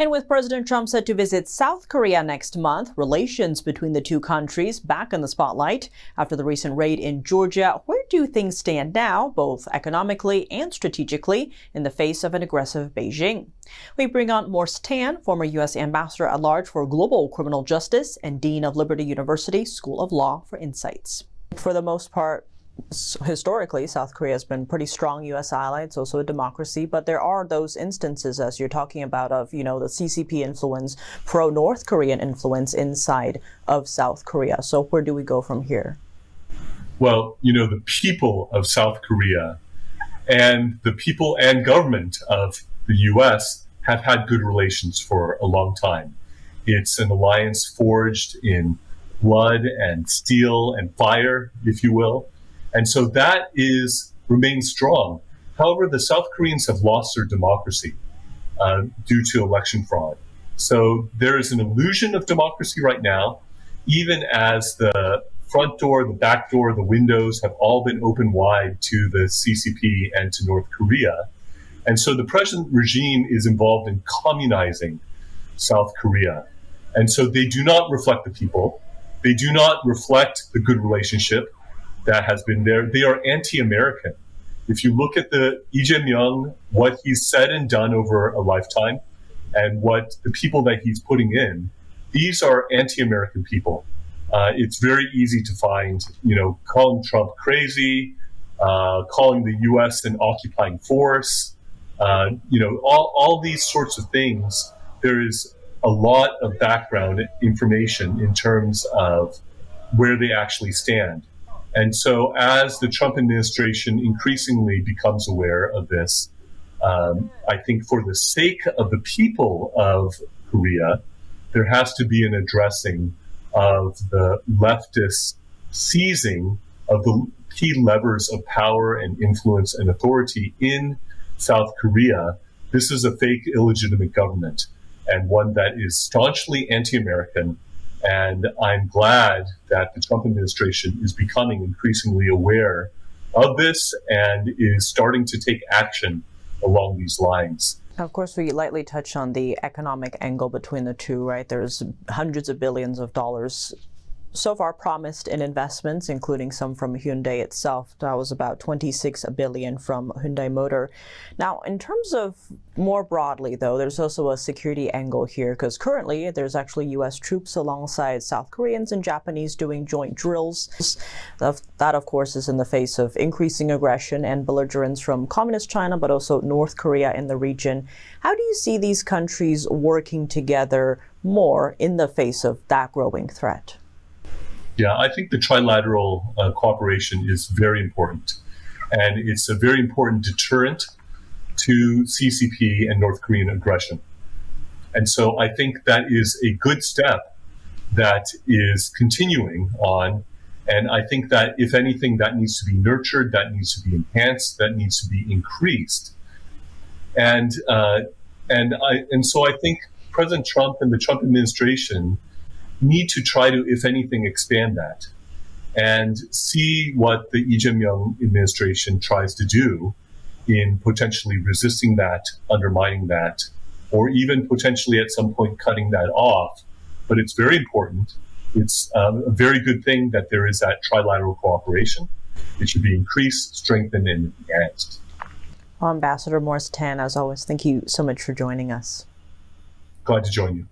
And with President Trump set to visit South Korea next month, relations between the two countries back in the spotlight after the recent raid in Georgia. Where do things stand now, both economically and strategically, in the face of an aggressive Beijing? We bring on Morse Tan, former U.S. Ambassador at Large for Global Criminal Justice and Dean of Liberty University School of Law, for insights. For the most part, historically, South Korea has been pretty strong U.S. ally. It's also a democracy, but there are those instances, as you're talking about, of, the CCP influence, pro-North Korean influence inside of South Korea. So where do we go from here? Well, the people of South Korea and the people and government of the U.S. have had good relations for a long time. It's an alliance forged in blood and steel and fire, if you will. And so that remains strong. However, the South Koreans have lost their democracy due to election fraud. So there is an illusion of democracy right now, even as the front door, the back door, the windows have all been open wide to the CCP and to North Korea. And so the present regime is involved in communizing South Korea. And so they do not reflect the people. They do not reflect the good relationship that has been there. They are anti-American. If you look at the Lee Jae-myung, what he's said and done over a lifetime, and what the people that he's putting in, these are anti-American people. It's very easy to find, calling Trump crazy, calling the U.S. an occupying force, all these sorts of things. There is a lot of background information in terms of where they actually stand. And so as the Trump administration increasingly becomes aware of this, I think for the sake of the people of Korea, there has to be an addressing of the leftist seizing of the key levers of power and influence and authority in South Korea. This is a fake, illegitimate government, and one that is staunchly anti-American. And I'm glad that the Trump administration is becoming increasingly aware of this and is starting to take action along these lines. Of course, we lightly touch on the economic angle between the two, right? There's hundreds of billions of dollars so far promised in investments, including some from Hyundai itself. That was about $26 billion from Hyundai Motor. Now, in terms of more broadly, though, there's also a security angle here, because currently there's actually U.S. troops alongside South Koreans and Japanese doing joint drills. That, of course, is in the face of increasing aggression and belligerence from Communist China, but also North Korea in the region. How do you see these countries working together more in the face of that growing threat? Yeah, I think the trilateral cooperation is very important. And it's a very important deterrent to CCP and North Korean aggression. And so I think that is a good step that is continuing on. And I think that, if anything, that needs to be nurtured, that needs to be enhanced, that needs to be increased. And so I think President Trump and the Trump administration need to try to, if anything, expand that and see what the Lee Jae-myung administration tries to do in potentially resisting that, undermining that, or even potentially at some point cutting that off. But it's very important. It's a very good thing that there is that trilateral cooperation. It should be increased, strengthened, and enhanced. Well, Ambassador Morse Tan, as always, thank you so much for joining us. Glad to join you.